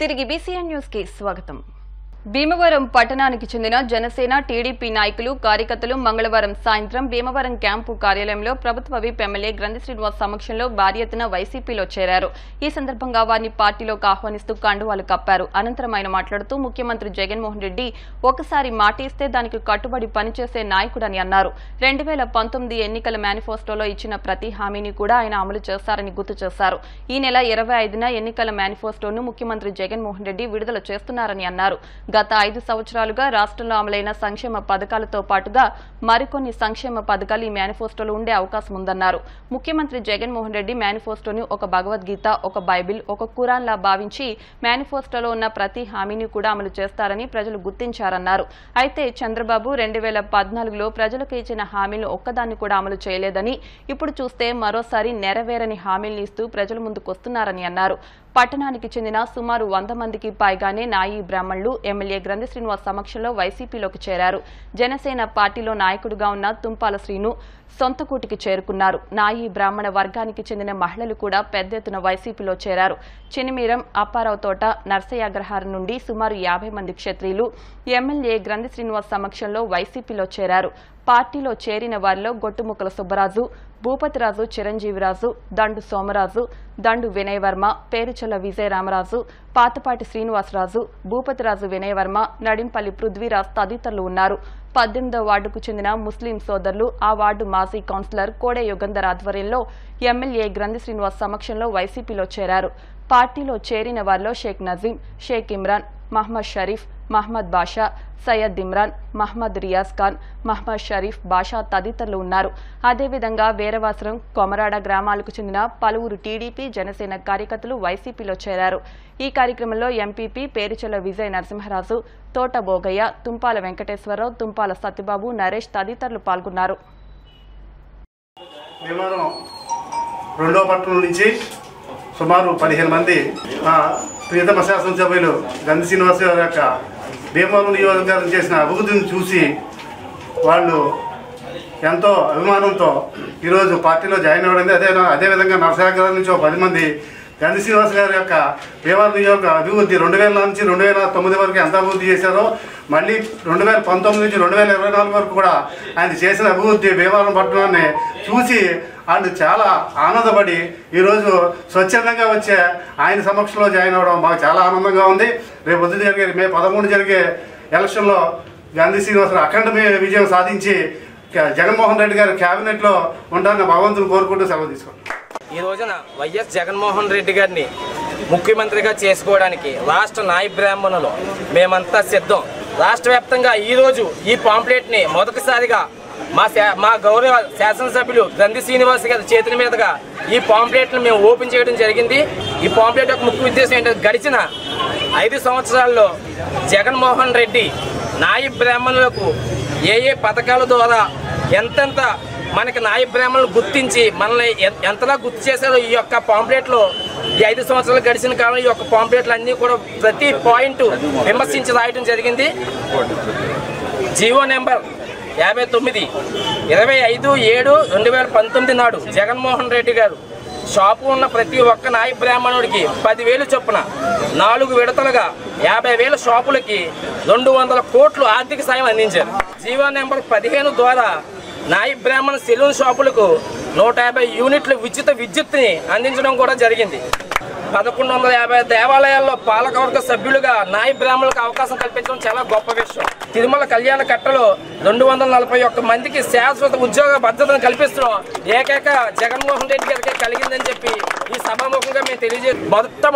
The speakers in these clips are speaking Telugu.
తిరిగి బీసీఎన్ న్యూస్ కి స్వాగతం. భీమవరం పట్టణానికి చెందిన జనసేన టీడీపీ నాయకులు కార్యకర్తలు మంగళవారం సాయంత్రం భీమవరం క్యాంపు కార్యాలయంలో ప్రభుత్వ విప్ ఎమ్మెల్యే గ్రంథి శ్రీనివాస్ సమక్షంలో భారీ ఎత్తున వైసీపీలో చేరారు. ఈ సందర్భంగా వారిని పార్టీలోకి ఆహ్వానిస్తూ కండువాలు కప్పారు. అనంతరం ఆయన మాట్లాడుతూ ముఖ్యమంత్రి జగన్మోహన్ రెడ్డి ఒకసారి మాట ఇస్తే దానికి కట్టుబడి పనిచేసే నాయకుడని అన్నారు. 2019 ఎన్నికల మేనిఫెస్టోలో ఇచ్చిన ప్రతి హామీని కూడా ఆయన అమలు చేస్తారని గుర్తు చేశారు. ఈ నెల 25న ఎన్నికల మేనిఫెస్టోను ముఖ్యమంత్రి జగన్మోహన్ రెడ్డి విడుదల చేస్తున్నారని అన్నారు. గత 5 సంవత్సరాలుగా రాష్ట్రంలో అమలైన సంక్షేమ పథకాలతో పాటుగా మరికొన్ని సంక్షేమ పథకాలు ఈ మేనిఫెస్టోలో ఉండే అవకాశం ఉందన్నారు. ముఖ్యమంత్రి జగన్మోహన్ రెడ్డి మేనిఫెస్టోని ఒక భగవద్గీత, ఒక బైబిల్, ఒక ఖురాన్ లా భావించి మేనిఫెస్టోలో ఉన్న ప్రతి హామీని కూడా అమలు చేస్తారని ప్రజలు గుర్తించారన్నారు. అయితే చంద్రబాబు 2014లో ప్రజలకు ఇచ్చిన హామీలు ఒక్కదాన్ని కూడా అమలు చేయలేదని, ఇప్పుడు చూస్తే మరోసారి నెరవేరని హామీలు ఇస్తూ ప్రజల ముందుకొస్తున్నారని అన్నారు. పట్టణానికి చెందిన సుమారు 100 మందికి పైగానే నాయి బ్రాహ్మణులు ఎమ్మెల్యే గ్రంథి శ్రీనివాస్ సమక్షంలో వైసీపీలోకి చేరారు. జనసేన పార్టీలో నాయకుడిగా ఉన్న తుంపాల శ్రీను సొంత కూటికి చేరుకున్నారు. నాయి బ్రాహ్మణ వర్గానికి చెందిన మహిళలు కూడా పెద్ద ఎత్తున వైసీపీలో చేరారు. చినిమీరం, అప్పారావు తోట, నర్సయ్యాగ్రహారం నుండి సుమారు 50 మంది క్షత్రియులు ఎమ్మెల్యే గ్రంథి శ్రీనివాస్ సమక్షంలో వైసీపీలో చేరారు. పార్టీలో చేరిన వారిలో గొట్టుముక్కల సుబ్బరాజు, భూపతిరాజు చిరంజీవిరాజు, దండు సోమరాజు, దండు వినయవర్మ, పేరుచల్ల విజయరామరాజు, పాతపాటి శ్రీనివాసరాజు, భూపతిరాజు వినయవర్మ, నడింపల్లి పృథ్వీరాజ్ తదితరులు ఉన్నారు. 18వ వార్డుకు చెందిన ముస్లిం సోదరులు, ఆ వార్డు మాజీ కౌన్సిలర్ కోడే యుగంధర్ ఆధ్వర్యంలో ఎమ్మెల్యే గ్రంథి శ్రీనివాస్ సమక్షంలో వైసీపీలో చేరారు. పార్టీలో చేరిన వారిలో షేక్ నజీం, షేక్ ఇమ్రాన్, మహ్మద్ షరీఫ్, మహ్మద్ బాషా, సయ్యద్ ఇమ్రాన్, మహ్మద్ రియాజ్ ఖాన్, మహ్మద్ షరీఫ్ బాషా తదితరులు ఉన్నారు. అదేవిధంగా వీరవాసరం, కొమరాడ గ్రామాలకు చెందిన పలువురు టీడీపీ, జనసేన కార్యకర్తలు వైసీపీలో చేరారు. ఈ కార్యక్రమంలో ఎంపీపీ పేరుచల విజయ నరసింహరాజు, తోట బోగయ్య, తుంపాల వెంకటేశ్వరరావు, తుంపాల సత్యబాబు, నరేష్ తదితరులు పాల్గొన్నారు. సుమారు 15 మంది ప్రియతమ శాసనసభ్యులు గ్రంథి శ్రీనివాస్ గారి యొక్క భీమవరం నియోజకవర్గం చేసిన అభివృద్ధిని చూసి వాళ్ళు ఎంతో అభిమానంతో ఈరోజు పార్టీలో జాయిన్ అవ్వడం. అదేవిధంగా నర్సయాగ్రహం నుంచి 10 మంది గ్రంథి శ్రీనివాస్ గారి యొక్క భీమవరం నియోజక అభివృద్ధి 2000 నుంచి 2009 వరకు ఎంత అభివృద్ధి చేశారో మళ్ళీ 2019 నుంచి 2024 వరకు కూడా ఆయన చేసిన అభివృద్ధి భీమవరం పట్టణాన్ని చూసి వాళ్ళు చాలా ఆనందపడి ఈరోజు స్వచ్ఛందంగా వచ్చే ఆయన సమక్షంలో జాయిన్ అవ్వడం మాకు చాలా ఆనందంగా ఉంది. రేపు పొద్దున జరిగే మే 13 జరిగే ఎలక్షన్లో గ్రంథి శ్రీనివాసరావు అఖండ విజయం సాధించి జగన్మోహన్ రెడ్డి గారి క్యాబినెట్లో ఉండాలని భగవంతుని కోరుకుంటూ సెలవు తీసుకోండి. ఈ రోజున వైఎస్ జగన్మోహన్ రెడ్డి గారిని ముఖ్యమంత్రిగా చేసుకోవడానికి రాష్ట్ర నాయ బ్రాహ్మణులు మేమంతా సిద్ధం. రాష్ట్ర వ్యాప్తంగా ఈరోజు ఈ పాంప్లెట్ని మొదటిసారిగా మా గౌరవ శాసనసభ్యులు గ్రంథి శ్రీనివాస్ గారి చేతుల మీదుగా ఈ పాంప్లెట్ను మేము ఓపెన్ చేయడం జరిగింది. ఈ పాంప్లెట్ యొక్క ముఖ్య ఉద్దేశం ఏంటంటే గడిచిన 5 సంవత్సరాల్లో జగన్మోహన్ రెడ్డి నాయ బ్రాహ్మణులకు ఏ పథకాల ద్వారా ఎంతెంత మనకి నాయ బ్రాహ్మణులు గుర్తించి మనల్ని ఎంతలా గుర్తు చేశారో ఈ యొక్క పాంప్లెట్లో ఈ 5 సంవత్సరాలు గడిచిన కాలం ఈ యొక్క పాంప్లెట్లు అన్నీ కూడా ప్రతి పాయింట్ విమర్శించి రాయడం జరిగింది. జీవో నెంబర్ 59 25/7/2019 నాడు జగన్మోహన్ రెడ్డి గారు షాపు ఉన్న ప్రతి ఒక్క నాయ బ్రాహ్మణుడికి 10,000 చొప్పున 4 విడతలుగా 50,000 షాపులకి 200 కోట్లు ఆర్థిక సాయం అందించారు. జీవో నెంబర్ 15 ద్వారా నాయ బ్రాహ్మణ సెలూన్ షాపులకు 150 యూనిట్ల ఉచిత విద్యుత్ని అందించడం కూడా జరిగింది. 1150 దేవాలయాల్లో పాలకవర్గ సభ్యులుగా నాయ బ్రాహ్మణులకు అవకాశం కల్పించడం చాలా గొప్ప విషయం. తిరుమల కళ్యాణ కట్టలో 241 మందికి శాశ్వత ఉద్యోగ భద్రతను కల్పిస్తున్నాం ఏకైక జగన్మోహన్ రెడ్డి గారికి కలిగిందని చెప్పి ఈ సభాముఖంగా మేము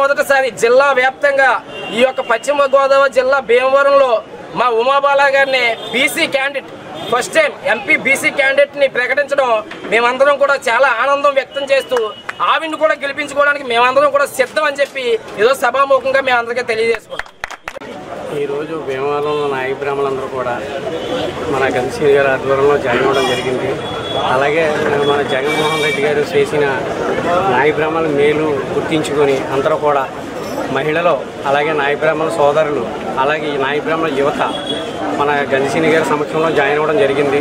మొదటిసారి జిల్లా వ్యాప్తంగా ఈ యొక్క పశ్చిమ గోదావరి జిల్లా భీమవరంలో మా ఉమాబాల గారిని BC candidate first time MP BC క్యాండిడేట్ని ప్రకటించడం మేమందరం కూడా చాలా ఆనందం వ్యక్తం చేస్తూ ఆవిని కూడా గెలిపించుకోవడానికి మేమందరం కూడా సిద్ధం అని చెప్పి ఈరోజు సభాముఖంగా మేము అందరికీ తెలియజేసుకున్నాం. ఈరోజు భీమవరంలో నాయ బ్రాహ్మణులందరూ కూడా మన గ్రంథి గారి ఆధ్వర్యంలో జాయిన్ అవ్వడం జరిగింది. అలాగే మన జగన్మోహన్ రెడ్డి గారు చేసిన నాయ బ్రాహ్మణుల మేలు గుర్తించుకొని అందరూ కూడా మహిళలు, అలాగే నాయ బ్రాహ్మణ సోదరులు, అలాగే ఈ నాయ బ్రాహ్మణ యువత మన గ్రంథి గారి సమక్షంలో జాయిన్ అవ్వడం జరిగింది.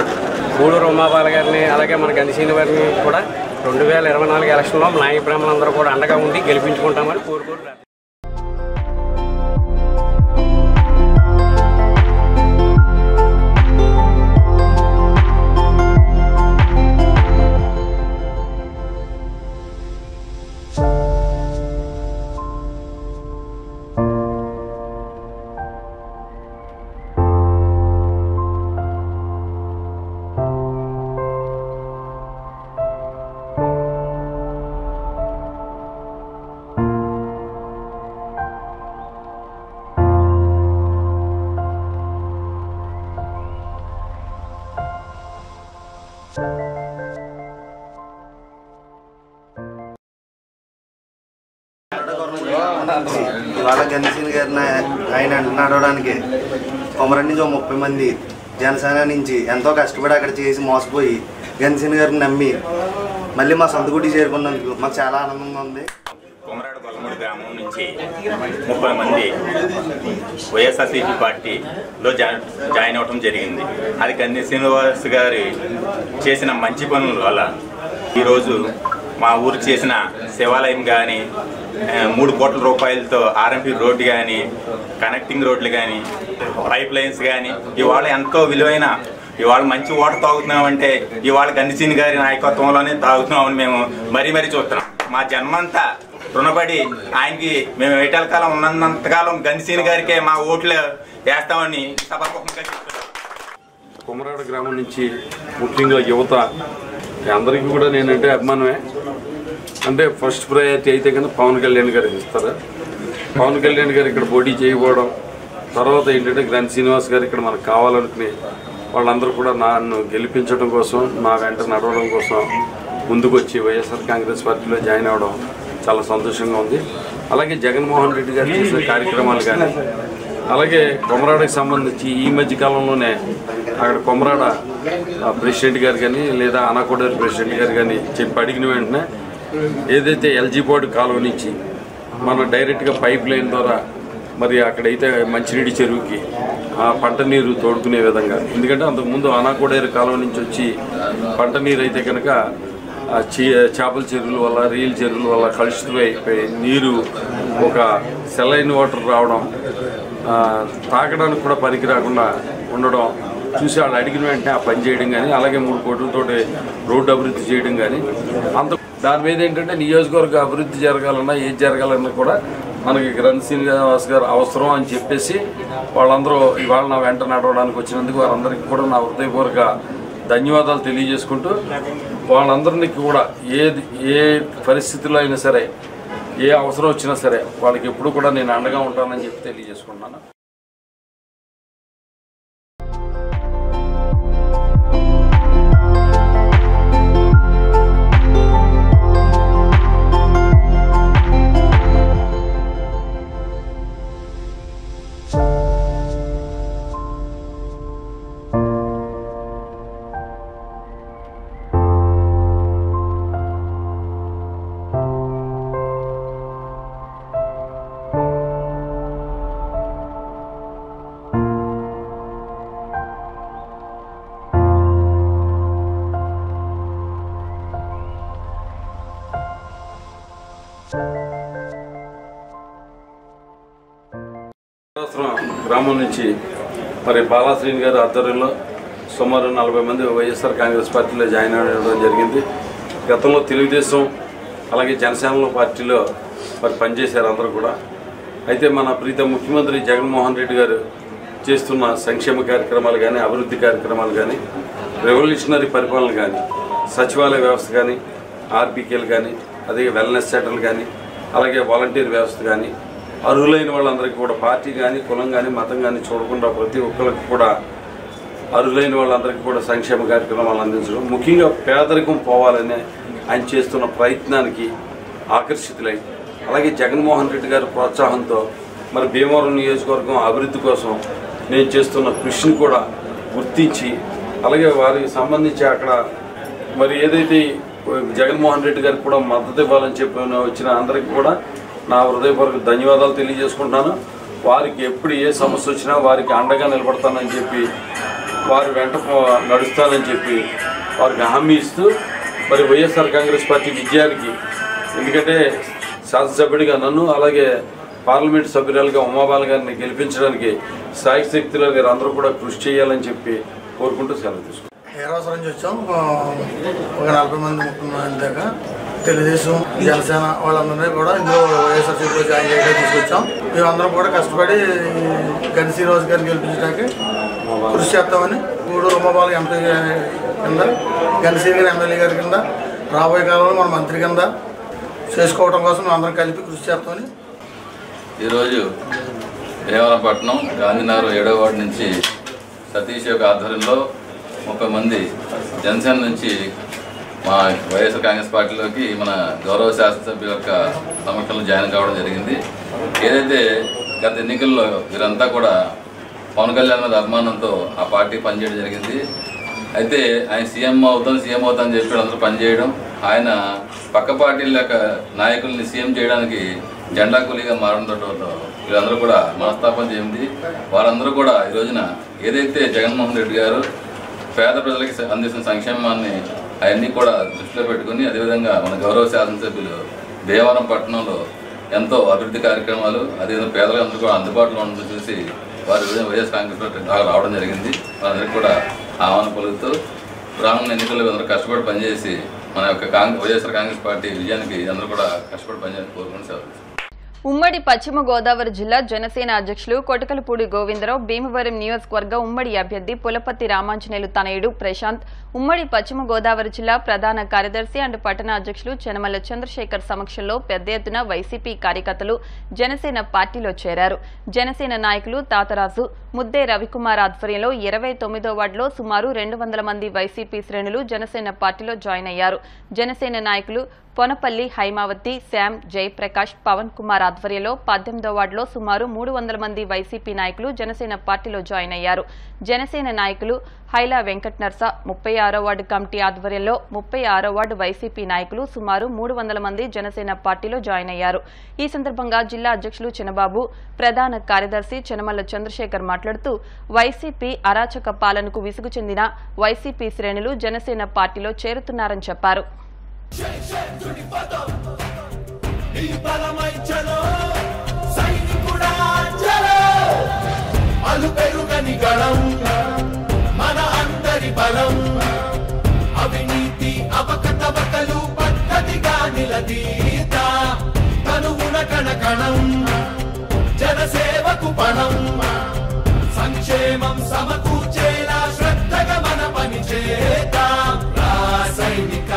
గూడూరు ఉమాబాల గారిని అలాగే మన గ్రంథి గారిని కూడా 2024 ఎలక్షన్లో నాయ బ్రాహ్మణులందరూ కూడా అండగా ఉండి గెలిపించుకుంటామని కోరుకుంటున్నారు. గణేశన్ గారిని ఆయన నడవడానికి కొమరం నుంచి 30 మంది జనసేన నుంచి ఎంతో కష్టపడి అక్కడ చేసి మోసపోయి గణేశన్ గారిని నమ్మి మళ్ళీ మా సొంత గుడి చేరుకున్నందుకు మాకు చాలా ఆనందంగా ఉంది. కొమరాడ గొల్లమూడి గ్రామం నుంచి 30 మంది వైఎస్ఆర్సీపీ పార్టీలో జాయిన్ అవ్వడం జరిగింది. అది గంధి శ్రీనివాస్ గారి చేసిన మంచి పనుల వల్ల ఈరోజు మా ఊరికి చేసిన శివాలయం కానీ 3 కోట్ల రూపాయలతో ఆర్ఎంపీ రోడ్డు కానీ కనెక్టింగ్ రోడ్లు కానీ పైప్ లైన్స్ కానీ ఇవాళ ఎంతో విలువైన ఇవాళ మంచి ఓటర్ తాగుతున్నామంటే ఇవాళ గంధి గారి నాయకత్వంలోనే తాగుతున్నామని మేము మరీ చూస్తున్నాం. మా జన్మంతా రుణపడి ఆయనకి మేము ఏటాల కాలం ఉన్నంతకాలం గంధి గారికే మా ఓట్లు వేస్తామని సభాముఖంగా చెప్తున్నాం. కొమరాడ గ్రామం నుంచి ముఖ్యంగా యువత అందరికీ కూడా నేనంటే అభిమానమే. అంటే ఫస్ట్ ప్రయారిటీ అయితే కనుక పవన్ కళ్యాణ్ గారికి ఇస్తారు. పవన్ కళ్యాణ్ గారు ఇక్కడ పోటీ చేయకపోవడం, తర్వాత ఏంటంటే గంధి శ్రీనివాస్ గారు ఇక్కడ మనకు కావాలనుకుని వాళ్ళందరూ కూడా నన్ను గెలిపించడం కోసం, నా వెంట నడవడం కోసం ముందుకు వచ్చి వైఎస్ఆర్ కాంగ్రెస్ పార్టీలో జాయిన్ అవ్వడం చాలా సంతోషంగా ఉంది. అలాగే జగన్మోహన్ రెడ్డి గారు చేసిన కార్యక్రమాలు కానీ, అలాగే కొమరాడకి సంబంధించి ఈ మధ్య కాలంలోనే అక్కడ కొమరాడ ప్రెసిడెంట్ గారు కానీ లేదా అనాకోడేరు ప్రెసిడెంట్ గారు కానీ చెప్పి అడిగిన వెంటనే ఏదైతే ఎల్జీ బోర్డు కాలువ నుంచి మనం డైరెక్ట్గా పైప్ లైన్ ద్వారా మరి అక్కడైతే మంచినీటి చెరువుకి పంట నీరు తోడుకునే విధంగా, ఎందుకంటే అంతకుముందు అనాకోడేరు కాలువ నుంచి వచ్చి పంట నీరు అయితే కనుక చేపల చెరువుల వల్ల రీల్ చెరువుల వల్ల కలుషితమైపోయి నీరు ఒక సెలైన్ వాటర్ రావడం, తాగడానికి కూడా పనికి రాకుండా ఉండడం చూసి వాళ్ళు అడిగిన వెంటనే ఆ పని చేయడం కానీ, అలాగే 3 కోట్లతోటి రోడ్డు అభివృద్ధి చేయడం కానీ, దాని మీద ఏంటంటే నియోజకవర్గ అభివృద్ధి జరగాలన్నా ఏది జరగాలన్నా కూడా మనకి గంధి శ్రీనివాస్ గారు అవసరం అని చెప్పేసి వాళ్ళందరూ ఇవాళ నా వెంట నడవడానికి వచ్చినందుకు వారందరికీ కూడా నా హృదయపూర్వక ధన్యవాదాలు తెలియజేసుకుంటూ, వాళ్ళందరినీ కూడా ఏ పరిస్థితుల్లో అయినా సరే ఏ అవసరం వచ్చినా సరే వాళ్ళకి ఎప్పుడు కూడా నేను అండగా ఉంటానని చెప్పి తెలియజేసుకుంటున్నాను. గ్రామం నుంచి మరి బాలాశ్రీని గారి ఆధ్వర్యంలో సుమారు 40 మంది వైఎస్ఆర్ కాంగ్రెస్ పార్టీలో జాయిన్ అవ్వడం జరిగింది. గతంలో తెలుగుదేశం అలాగే జనసేనలో పార్టీలో మరి పనిచేశారు అందరూ కూడా. అయితే మన ప్రీత ముఖ్యమంత్రి జగన్మోహన్ రెడ్డి గారు చేస్తున్న సంక్షేమ కార్యక్రమాలు కానీ, అభివృద్ధి కార్యక్రమాలు కానీ, రెవల్యూషనరీ పరిపాలన కానీ, సచివాలయ వ్యవస్థ కానీ, ఆర్బీకేలు కానీ, అదే వెల్నెస్ సెంటర్లు కానీ, అలాగే వాలంటీర్ వ్యవస్థ కానీ, అర్హులైన వాళ్ళందరికీ కూడా పార్టీ కానీ కులం కానీ మతం కానీ చూడకుండా ప్రతి ఒక్కరికి కూడా అర్హులైన వాళ్ళందరికీ కూడా సంక్షేమ కార్యక్రమాలు అందించడం, ముఖ్యంగా పేదరికం పోవాలనే ఆయన చేస్తున్న ప్రయత్నానికి ఆకర్షితులై, అలాగే జగన్మోహన్ రెడ్డి గారి ప్రోత్సాహంతో మరి భీమవరం నియోజకవర్గం అభివృద్ధి కోసం నేను చేస్తున్న కృషిని కూడా గుర్తించి, అలాగే వారికి సంబంధించి అక్కడ మరి ఏదైతే జగన్మోహన్ రెడ్డి గారికి కూడా మద్దతు ఇవ్వాలని చెప్పి వచ్చిన అందరికీ కూడా నా హృదయపూర్వక ధన్యవాదాలు తెలియజేసుకుంటున్నాను. వారికి ఎప్పుడు ఏ సమస్య వచ్చినా వారికి అండగా నిలబడతానని చెప్పి, వారి వెంట నడుస్తానని చెప్పి వారికి హామీ ఇస్తూ, మరి వైఎస్ఆర్ కాంగ్రెస్ పార్టీ విజయానికి, ఎందుకంటే శాసనసభ్యుడిగా నన్ను అలాగే పార్లమెంటు సభ్యురాలుగా ఉమాబాల గారిని గెలిపించడానికి సాయశక్తులు గారు అందరూ కూడా కృషి చేయాలని చెప్పి కోరుకుంటూ సెలవు తీసుకుంటాం. ఏరావసరం నుంచి వచ్చాం. ఒక 40 మంది 30 మంది దాకా తెలుగుదేశం జనసేన వాళ్ళందరినీ కూడా ఇందులో వైఎస్ఆర్సీపీలో జాయిన్ చేయడానికి తీసుకొచ్చాం. మేమందరం కూడా కష్టపడి గంధి శ్రీనివాస్ గారిని గెలిపించడానికి కృషి చేస్తామని, గూడూరు ఉమాబాల ఎంపీ కింద, గంధి శ్రీ గారి ఎమ్మెల్యే గారి కింద, రాబోయే కాలంలో మన మంత్రి కింద చేసుకోవడం కోసం మేము అందరం కలిపి కృషి చేస్తామని. ఈరోజు భీమవరపట్నం గాంధీనగర్ 7వ వార్డు నుంచి సతీష్ యొక్క ఆధ్వర్యంలో 30 మంది జనసేన నుంచి మా వైఎస్ఆర్ కాంగ్రెస్ పార్టీలోకి మన గౌరవ శాసనసభ్యుల యొక్క సమక్షంలో జాయిన్ కావడం జరిగింది. ఏదైతే గత ఎన్నికల్లో వీరంతా కూడా పవన్ కళ్యాణ్ మీద అభిమానంతో ఆ పార్టీ పనిచేయడం జరిగింది. అయితే ఆయన సీఎం అవుతాం అని చెప్పి అందరూ పనిచేయడం, ఆయన పక్క పార్టీల యొక్క నాయకుల్ని సీఎం చేయడానికి జెండా కూలీగా మారడంతో వీళ్ళందరూ కూడా మనస్తాపం చెంది వారందరూ కూడా ఈ రోజున ఏదైతే జగన్మోహన్ రెడ్డి గారు పేద ప్రజలకి అందిస్తున్న సంక్షేమాన్ని అవన్నీ కూడా దృష్టిలో పెట్టుకుని, అదేవిధంగా మన గౌరవ శాసనసభ్యులు భీమవరం పట్టణంలో ఎంతో అభివృద్ధి కార్యక్రమాలు అదేవిధంగా పేదలందరూ కూడా అందుబాటులో ఉండడం చూసి వారు వైఎస్ కాంగ్రెస్ పార్టీ రావడం జరిగింది. వారందరికీ కూడా ఆహ్వానం పలుకుతూ రానున్న ఎన్నికల్లో అందరూ కష్టపడి పనిచేసి మన యొక్క వైఎస్ఆర్ కాంగ్రెస్ పార్టీ విజయానికి అందరూ కూడా కష్టపడి పనిచేయాలని కోరుకుని సెలవు. ఉమ్మడి పశ్చిమ గోదావరి జిల్లా జనసేన అధ్యక్షులు కొటకలపూడి గోవిందరావు, భీమవరం నియోజకవర్గ ఉమ్మడి అభ్యర్థి పులపర్తి రామాంజనేయులు తనయుడు ప్రశాంత్, ఉమ్మడి పశ్చిమ గోదావరి జిల్లా ప్రధాన కార్యదర్శి అండ్ పట్టణ అధ్యక్షులు చెనమల్ల చంద్రశేఖర్ సమక్షంలో పెద్ద ఎత్తున వైసీపీ కార్యకర్తలు జనసేన పార్టీలో చేరారు. జనసేన నాయకులు తాతరాజు, ముద్దే రవికుమార్ ఆధ్వర్యంలో 29వ వార్డులో సుమారు 200 మంది వైసీపీ శ్రేణులు జనసేన పార్టీలో జాయిన్ అయ్యారు. జనసేన నాయకులు పొనపల్లి హైమావతి, శ్యామ్, జయప్రకాష్, పవన్ కుమార్ ఆధ్వర్యంలో 18వ వార్డులో సుమారు 300 మంది వైసీపీ నాయకులు జనసేన పార్టీలో జాయిన్ అయ్యారు. జనసేన నాయకులు హైలా వెంకట నర్స 36వ వార్డు కమిటీ ఆధ్వర్యంలో 36వ వార్డు వైసీపీ నాయకులు సుమారు 300 మంది జనసేన పార్టీలో జాయిన్ అయ్యారు. ఈ సందర్భంగా జిల్లా అధ్యక్షులు చినబాబు, ప్రధాన కార్యదర్శి చెనమల్ల చంద్రశేఖర్ మాట్లాడుతూ వైసీపీ అరాచక పాలనకు విసుగు చెందిన వైసీపీ శ్రేణులు జనసేన పార్టీలో చేరుతున్నారని చెప్పారు. మన అందరి బలం అవినీతి అవకతవకలు పద్ధతిగా నిలదీత తనువున కణకణం జనసేవకు పణం సంక్షేమం సమకూర్చేలా శ్రద్ధగా మన పని చేద్దాం. రాసైనిక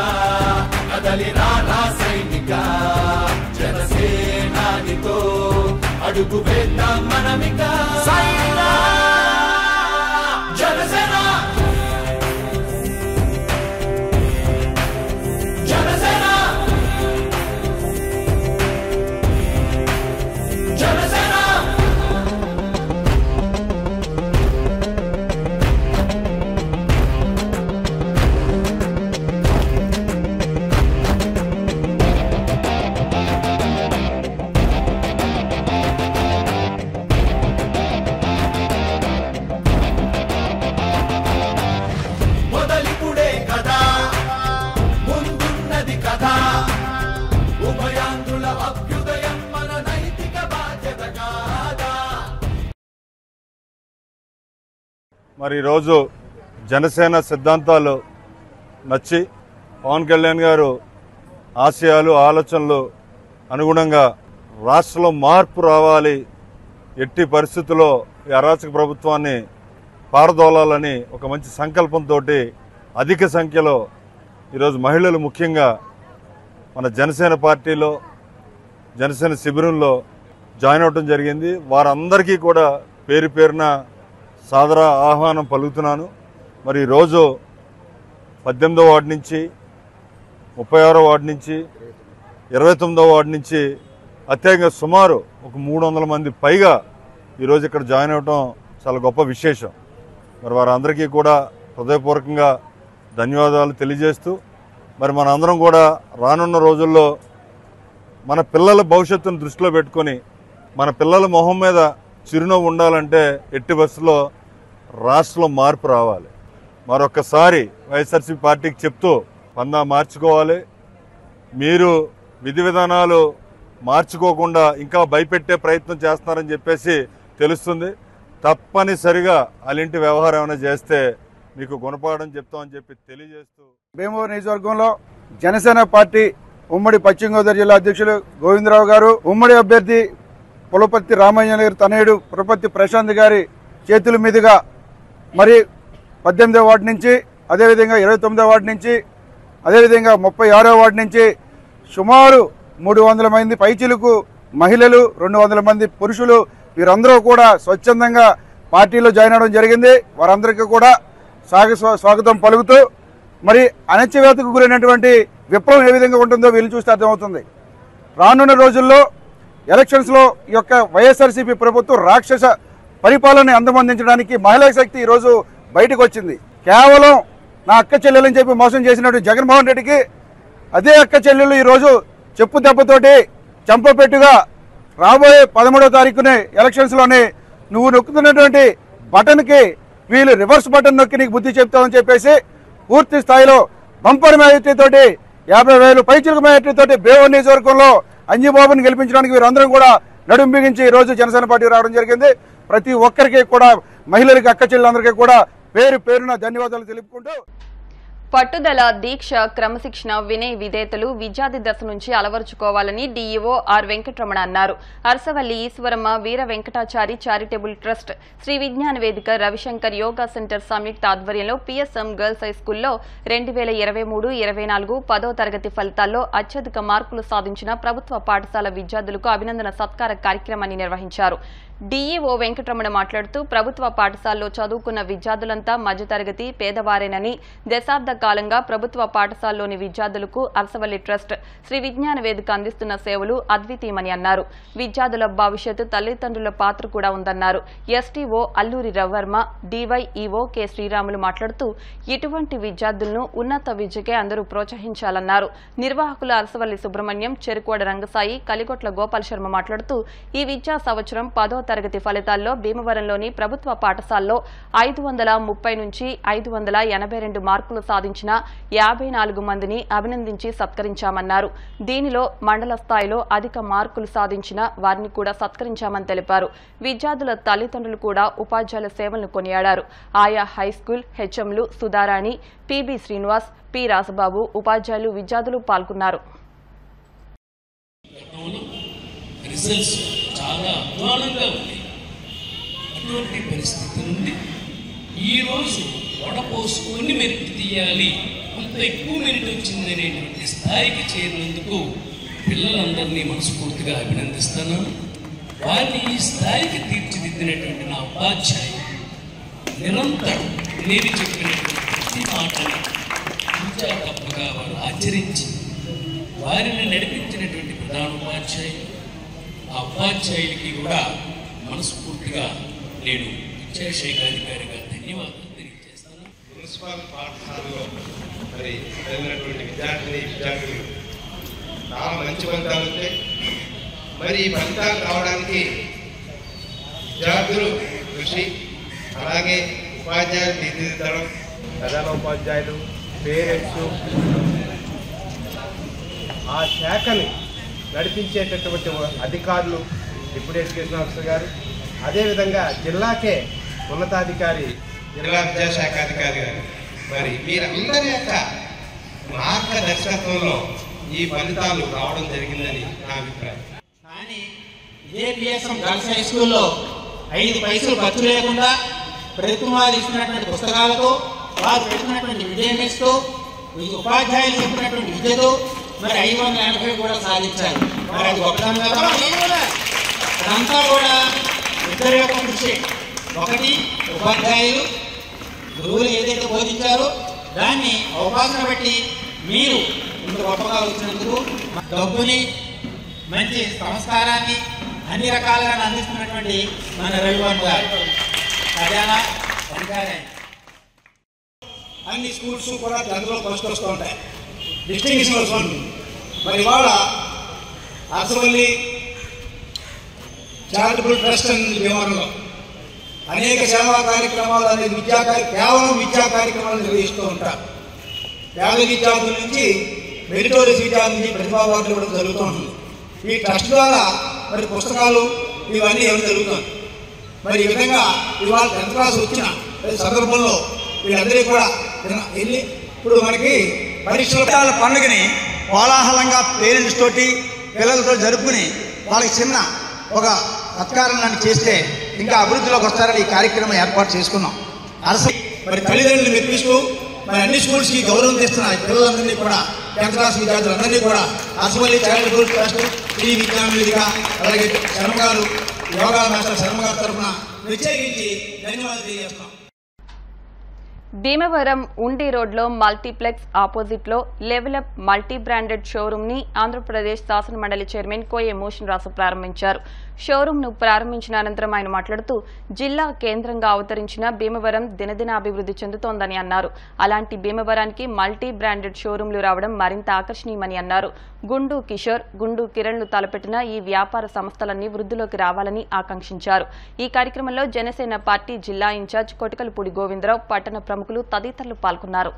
కదలిరా రాసైనిక జనసేనానితో అడుగు వేద్దాం మనమిక. జనసేన జనసేన జనసేన మరి ఈరోజు జనసేన సిద్ధాంతాలు నచ్చి పవన్ కళ్యాణ్ గారు ఆశయాలు ఆలోచనలు అనుగుణంగా రాష్ట్రంలో మార్పు రావాలి, ఎట్టి పరిస్థితుల్లో ఈ అరాచక ప్రభుత్వాన్ని పారదోలాలని ఒక మంచి సంకల్పంతో అధిక సంఖ్యలో ఈరోజు మహిళలు ముఖ్యంగా మన జనసేన పార్టీలో జనసేన శిబిరంలో జాయిన్ అవడం జరిగింది. వారందరికీ కూడా పేరు పేరున సాదర ఆహ్వానం పలుకుతున్నాను. మరి ఈరోజు 18వ వార్డు నుంచి 36వ వార్డు నుంచి 29వ వార్డు నుంచి అత్యధికంగా సుమారు ఒక 300 మంది పైగా ఈరోజు ఇక్కడ జాయిన్ అవ్వడం చాలా గొప్ప విశేషం. మరి వారందరికీ కూడా హృదయపూర్వకంగా ధన్యవాదాలు తెలియజేస్తూ మరి మన అందరం కూడా రానున్న రోజుల్లో మన పిల్లల భవిష్యత్తును దృష్టిలో పెట్టుకొని మన పిల్లల మొహం మీద చిరునవ్వు ఉండాలంటే ఎట్టి బస్సులో రాష్ట్రంలో మార్పు రావాలి. మరొక్కసారి వైఎస్ఆర్సీపీ పార్టీకి చెప్తూ పందా మార్చుకోవాలి. మీరు విధి విధానాలు మార్చుకోకుండా ఇంకా భయపెట్టే ప్రయత్నం చేస్తున్నారని చెప్పేసి తెలుస్తుంది. తప్పనిసరిగా అలాంటి వ్యవహారం ఏమైనా చేస్తే మీకు గుణపాఠం చెప్తామని చెప్పి తెలియజేస్తూ భీమవరం నియోజకవర్గంలో జనసేన పార్టీ ఉమ్మడి పశ్చిమ గోదావరి జిల్లా అధ్యక్షులు గోవిందరావు గారు, ఉమ్మడి అభ్యర్థి పులపర్తి రామాంజనేయులు గారి తనయుడు పులపర్తి ప్రశాంత్ గారి చేతుల మీదుగా మరి 18వ వార్డు నుంచి, అదేవిధంగా 29వ వార్డు నుంచి, అదేవిధంగా 36వ వార్డు నుంచి సుమారు 300 మంది పైచిలకు మహిళలు, 200 మంది పురుషులు వీరందరూ కూడా స్వచ్ఛందంగా పార్టీలో జాయిన్ అవ్వడం జరిగింది. వారందరికీ కూడా స్వాగతం పలుకుతూ మరి అణచివేతకు గురైనటువంటి విప్లవం ఏ విధంగా ఉంటుందో వీళ్ళు చూస్తే అర్థమవుతుంది. రానున్న రోజుల్లో ఎలక్షన్స్లో ఈ యొక్క వైఎస్ఆర్సీపీ ప్రభుత్వం రాక్షస పరిపాలన అందమందించడానికి మహిళా శక్తి ఈరోజు బయటకు వచ్చింది. కేవలం నా అక్క చెల్లెలని చెప్పి మోసం చేసినట్టు జగన్మోహన్ రెడ్డికి అదే అక్క చెల్లెలు ఈరోజు చెప్పు దెబ్బతోటి చంపపెట్టుగా రాబోయే 13వ తారీఖునే ఎలక్షన్స్లోనే నువ్వు నొక్కుతున్నటువంటి బటన్కి వీళ్ళు రివర్స్ బటన్ నొక్కి నీకు బుద్ధి చెప్తామని చెప్పేసి పూర్తి స్థాయిలో బంపర్ మెజారిటీతోటి 50,000 పైచిలుకు మెజారిటీతోటి భీమవరం నియోజకవర్గంలో అంజిబాబుని గెలిపించడానికి వీరందరం కూడా నడుం బిగించి ఈ రోజు జనసేన పార్టీ రావడం జరిగింది. ప్రతి ఒక్కరికి కూడా మహిళలకి అక్క చెల్లెలందరికీ కూడా పేరు పేరున ధన్యవాదాలు తెలుపుకుంటూ పట్టుదల, దీక్ష, క్రమశిక్షణ, వినయ విధేయతలు విద్యార్థి దశ నుంచి అలవరుచుకోవాలని డీఈఓ ఆర్ వెంకటరమణ అన్నారు. అరసవల్లి ఈశ్వరమ్మ వీర వెంకటాచారి చారిటబుల్ ట్రస్ట్, శ్రీ విజ్ఞాన వేదిక, రవిశంకర్ యోగా సెంటర్ సంయుక్త ఆధ్వర్యంలో పిఎస్ఎం గర్ల్స్ హైస్కూల్లో 2023-24 10వ తరగతి ఫలితాల్లో అత్యధిక మార్కులు సాధించిన ప్రభుత్వ పాఠశాల విద్యార్థులకు అభినందన సత్కార కార్యక్రమాన్ని నిర్వహించారు. డీఈఓ వెంకటరమణ మాట్లాడుతూ ప్రభుత్వ పాఠశాలలో చదువుకున్న విద్యార్థులంతా మధ్యతరగతి పేదవారేనని, దశాబ్ద కాలంగా ప్రభుత్వ పాఠశాలలోని విద్యార్థులకు అరసవల్లి ట్రస్ట్, శ్రీ విజ్ఞాన వేదిక అందిస్తున్న సేవలు అద్వితీయమని అన్నారు. విద్యార్థుల భవిష్యత్తు తల్లిదండ్రుల పాత్ర కూడా ఉందన్నారు. ఎస్టీఓ అల్లూరి రవివర్మ, డీవైఈఓ కె శ్రీరాములు మాట్లాడుతూ ఇటువంటి విద్యార్థులను ఉన్నత విద్యకే అందరూ ప్రోత్సహించాలన్నారు. నిర్వాహకులు అరసవల్లి సుబ్రహ్మణ్యం, చెరుకోడ రంగసాయి, కలిగొట్ల గోపాల్ శర్మ మాట్లాడుతూ ఈ విద్యా సంవత్సరం 10వ తరగతి ఫలితాల్లో భీమవరంలోని ప్రభుత్వ పాఠశాలలో 530 నుంచి 582 మార్కులు సాధించిన 54 మందిని అభినందించి సత్కరించామన్నారు. దీనిలో మండల స్థాయిలో అధిక మార్కులు సాధించిన వారిని కూడా సత్కరించామని తెలిపారు. విద్యార్థుల తల్లిదండ్రులు కూడా ఉపాధ్యాయుల సేవలను కొనియాడారు. ఆయా హైస్కూల్ హెచ్ఎంలు సుధారాణి, పిబి శ్రీనివాస్, పి రాజబాబు, ఉపాధ్యాయులు, విద్యార్థులు పాల్గొన్నారు. రిజల్ట్స్ చాలా అధ్వానంగా ఉంది. అటువంటి పరిస్థితి నుండి ఈరోజు వడపోసుకొని మెరుపు తీయాలి, అంత ఎక్కువ మెరుపు వచ్చిందనేటువంటి స్థాయికి చేరినందుకు పిల్లలందరినీ మనస్ఫూర్తిగా అభినందిస్తున్నాను. వారిని ఈ స్థాయికి తీర్చిదిద్దినటువంటి నా ఉపాధ్యాయులు నిరంతరం నేను చెప్పినటువంటి ప్రతి మాటని ఇంకా తప్పగా వారు ఆచరించి వారిని నడిపించినటువంటి ప్రధాన ఉపాధ్యాయులు, ఆ ఉపాధ్యాయులకి కూడా మనస్ఫూర్తిగా నేను విద్యాశాఖాధికారిగా ధన్యవాదాలు తెలియజేస్తాను. మున్సిపల్ పాఠశాలలో మరి చదివినటువంటి విద్యార్థులు చాలా మంచి ఫలితాలు వచ్చాయి. మరి ఈ ఫలితాలు రావడానికి విద్యార్థులు కృషి, అలాగే ఉపాధ్యాయులు తీర్చిదిద్దడం, ప్రధాన ఉపాధ్యాయులు, పేరెంట్స్, ఆ శాఖని నడిపించేటటువంటి అధికారులు, డిప్యూటీ ఎడ్యుకేషన్ ఆఫీసర్ గారు, అదేవిధంగా జిల్లాకే ఉన్నతాధికారి, జిల్లా విద్యాశాఖ అధికారి గారు, మరి వీరందరి యొక్క మార్గదర్శకత్వంలో ఈ ఫలితాలు రావడం జరిగిందని నా అభిప్రాయం. కానీ ఇదే పిఎస్ఎం గర్ల్స్ హై స్కూల్లో 5 పైసలు ఖర్చు లేకుండా ప్రభుత్వం వారు ఇస్తున్నటువంటి పుస్తకాలతో, వారు పెట్టినటువంటి విజయమిస్తూ, ఉపాధ్యాయులు చెప్పినటువంటి విద్యతో మరి 580 కూడా సాధించారు. మరి అది గొప్పదనం కదా. అదంతా కూడా ఇద్దరి యొక్క కృషి. ఒకటి ఉపాధ్యాయులు, గురువులు ఏదైతే బోధించారో దాన్ని అవకాశం బట్టి మీరు ఇంత గొప్పగా వచ్చినందుకు డబ్బుని, మంచి సంస్కారాన్ని అన్ని రకాలుగా అందిస్తున్నటువంటి మన రవివర్మ గారు ఖజానా అధికారి. అన్ని స్కూల్స్ కూడా అందులో ఫస్ట్ వస్తూ ఉంటాయి, డిస్టింగ్షన్ వస్తుంది. మరి ఇవాళ అరసవల్లి చారిటబుల్ ట్రస్ట్ అనేది భీమవరంలో అనేక సేవా కార్యక్రమాలు అనేది కేవలం విద్యా కార్యక్రమాలు నిర్వహిస్తూ ఉంటారు. పేద విద్యార్థుల నుంచి మెరిటోరియస్ విద్యార్థుల నుంచి ప్రతిభావాలు కూడా జరుగుతూ ఉంటుంది. ఈ ట్రస్ట్ ద్వారా మరి పుస్తకాలు ఇవన్నీ ఏమైనా జరుగుతుంది. మరి ఈ విధంగా ఇవాళ 10th క్లాస్ వచ్చిన సందర్భంలో వీళ్ళందరికీ కూడా వెళ్ళి ఇప్పుడు మనకి పరీక్షల పండుగని కోలాహలంగా పేరెంట్స్ తోటి పిల్లలతో జరుపుకుని వాళ్ళకి చిన్న ఒక సత్కారం లాంటి చేస్తే ఇంకా అభివృద్ధిలోకి వస్తారని ఈ కార్యక్రమం ఏర్పాటు చేసుకున్నాం. మరి తల్లిదండ్రులు మెప్పిస్తూ మరి అన్ని స్కూల్స్కి గౌరవం తెస్తున్న పిల్లలందరినీ కూడా 10th క్లాస్ విద్యార్థులందరినీ కూడా అరసవల్లి చారిటబుల్ ట్రస్ట్, శ్రీ విజ్ఞాన వేదిక, అలాగే శర్మ గారు, యోగా మాస్టర్ శర్మ గారి తరఫున ప్రత్యేకించి ధన్యవాదాలు తెలియజేస్తున్నాం. భీమవరం ఉండి రోడ్లో మల్టీప్లెక్స్ ఆపోజిట్లో లెవెలప్ మల్టీ బ్రాండెడ్ షోరూమ్ ని ఆంధ్రప్రదేశ్ శాసనమండలి చైర్మన్ కోయే మోషన్ రాసు ప్రారంభించారు. షోరూమ్ ను ప్రారంభించిన అనంతరం ఆయన మాట్లాడుతూ జిల్లా కేంద్రంగా అవతరించిన భీమవరం దినదిన అభివృద్ధి చెందుతోందని అన్నారు. అలాంటి భీమవరానికి మల్టీ బ్రాండెడ్ షోరూంలు రావడం మరింత ఆకర్షణీయమని అన్నారు. గుండు కిషోర్, గుండు కిరణ్లు తలపెట్టిన ఈ వ్యాపార సంస్థలన్నీ వృద్ధిలోకి రావాలని ఆకాంక్షించారు. ఈ కార్యక్రమంలో జనసేన పార్టీ జిల్లా ఇన్ఛార్జ్ కొటికలపూడి గోవిందరావు, పట్టణ ప్రముఖులు తదితరులు పాల్గొన్నారు.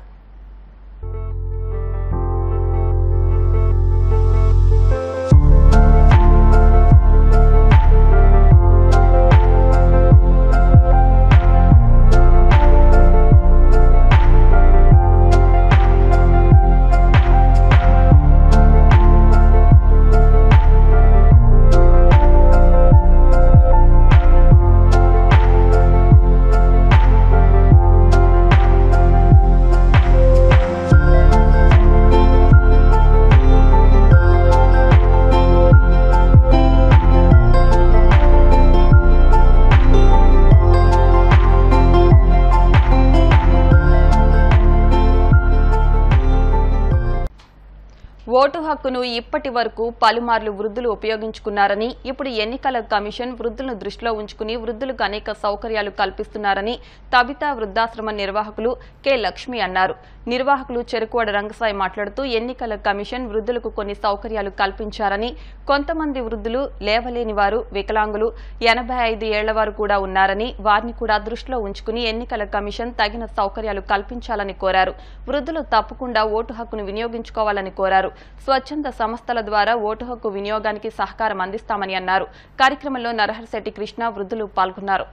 ఓటు హక్కును ఇప్పటి వరకు పలుమార్లు వృద్ధులు ఉపయోగించుకున్నారని, ఇప్పుడు ఎన్నికల కమిషన్ వృద్ధులను దృష్టిలో ఉంచుకుని వృద్ధులకు అనేక సౌకర్యాలు కల్పిస్తున్నారని తబితా వృద్ధాశ్రమ నిర్వాహకులు కె లక్ష్మి అన్నారు. నిర్వాహకులు చెరుకువాడ రంగసాయి మాట్లాడుతూ ఎన్నికల కమిషన్ వృద్ధులకు కొన్ని సౌకర్యాలు కల్పించారని, కొంతమంది వృద్ధులు లేవలేని వారు, వికలాంగులు, 85 ఏళ్ల వారు కూడా ఉన్నారని, వారిని కూడా దృష్టిలో ఉంచుకుని ఎన్నికల కమిషన్ తగిన సౌకర్యాలు కల్పించాలని కోరారు. వృద్ధులు తప్పకుండా ఓటు హక్కును వినియోగించుకోవాలని కోరారు. స్వచ్ఛంద సంస్థల ద్వారా ఓటు హక్కు వినియోగానికి సహకారం అందిస్తామని అన్నారు. కార్యక్రమంలో నరహర్శెట్టి కృష్ణ, వృద్ధులు పాల్గొన్నారు.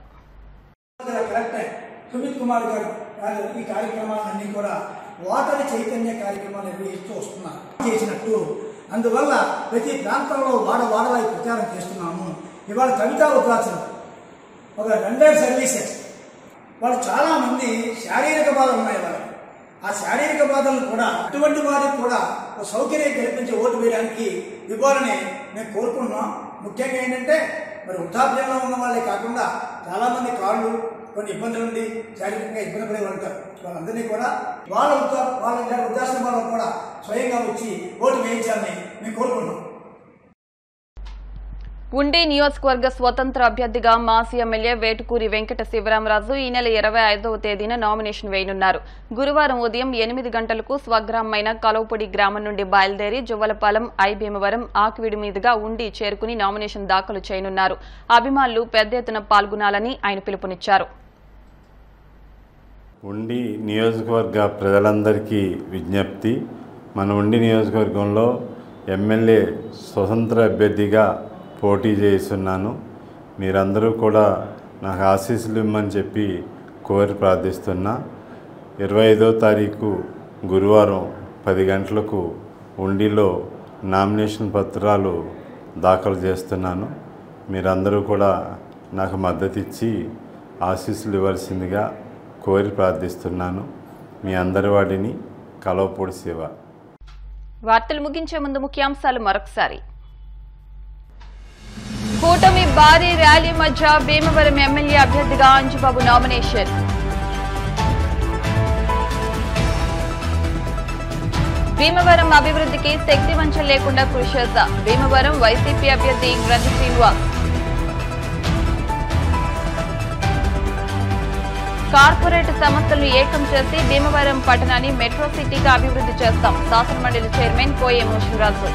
సుమిత్ కుమార్ గారు ఈ కార్యక్రమాలన్నీ కూడా ఓటరు చైతన్య కార్యక్రమాలు నిర్వహిస్తూ వస్తున్నారు చేసినట్టు. అందువల్ల ప్రతి ప్రాంతంలో వాడవాడలా ప్రచారం చేస్తున్నాము. ఇవాళ కవితా వృద్ధాశ్రమం ఒక రెండర్ సర్వీసెస్, వాళ్ళు చాలా మంది శారీరక బాధలు ఉన్నాయి. వాళ్ళకి ఆ శారీరక బాధలను కూడా అటువంటి వారికి కూడా ఒక సౌకర్యం కల్పించి ఓటు వేయడానికి ఇవ్వాలని మేము కోరుకుంటున్నాం. ముఖ్యంగా ఏంటంటే మరి వృద్ధాప్యంలో ఉన్న వాళ్ళే కాకుండా చాలా మంది కాళ్ళు కొన్ని ఇబ్బందులు ఉండి శారీరకంగా ఇబ్బంది పడే ఉంటారు. వాళ్ళందరినీ కూడా వాళ్ళ వృద్ధాశ్రమాల్లో కూడా స్వయంగా వచ్చి ఓటు వేయించాలని మేము కోరుకుంటున్నాం. ఉండి నియోజకవర్గ స్వతంత్ర అభ్యర్థిగా మాజీ ఎమ్మెల్యే వేటుకూరి వెంకట శివరామరాజు ఈ నెల 25వ తేదీన నామినేషన్ వేయనున్నారు. గురువారం ఉదయం 8 గంటలకు స్వగ్రామమైన కలవపొడి గ్రామం నుండి బయలుదేరి జువ్వలపాలెం, భీమవరం, ఆకివీడు మీదుగా ఉండి చేరుకుని నామినేషన్ దాఖలు చేయనున్నారు. అభిమానులు పెద్ద ఎత్తున పాల్గొనాలని ఆయన పిలుపునిచ్చారు. ఉండి నియోజకవర్గ ప్రజలందరికీ విజ్ఞప్తి, మన ఉండి నియోజకవర్గంలో ఎమ్మెల్యే స్వతంత్ర అభ్యర్థిగా పోటీ చేస్తున్నాను. మీరందరూ కూడా నాకు ఆశీస్సులు ఇమ్మని చెప్పి కోరి ప్రార్థిస్తున్నా. 25వ తారీఖు గురువారం 10 గంటలకు ఉండిలో నామినేషన్ పత్రాలు దాఖలు చేస్తున్నాను. మీరందరూ కూడా నాకు మద్దతు ఇచ్చి ఆశీస్సులు ఇవ్వాల్సిందిగా కోరి ప్రార్థిస్తున్నాను. మీ అందరి వాడిని కలవపూడి శివ. వార్తలు ముగించే ముందు ముఖ్యాంశాలు మరొకసారి. కూటమి భారీ ర్యాలీ మధ్య భీమవరం ఎమ్మెల్యే అభ్యర్థిగా అంజుబాబు నామినేషన్. భీమవరం అభివృద్ధికి శక్తి వంచన లేకుండా కృషి చేస్తా భీమవరం వైసీపీ అభ్యర్థి గ్రంథి శ్రీనివాస్. కార్పొరేట్ సంస్థలను ఏకం చేసి భీమవరం పట్టణాన్ని మెట్రో సిటీగా అభివృద్ధి చేస్తాం శాసనమండలి చైర్మన్ కోయే మోషన్ రాజు.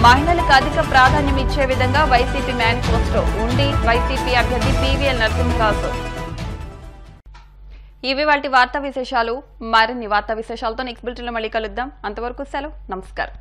మహిళలకు అధిక ప్రాధాన్యం ఇచ్చే విధంగా వైసీపీ మేనిఫెస్టో ఉండి వైసీపీ అభ్యర్థి పీవీఎల్ నరసింహరాజు. ఇవి వాటి వార్తా విశేషాలు. మరిన్ని వార్తా విశేషాలతో నెక్స్ట్ బులెటిన్లో మళ్ళీ కలుద్దాం. అంతవరకు సెలవు, నమస్కారం.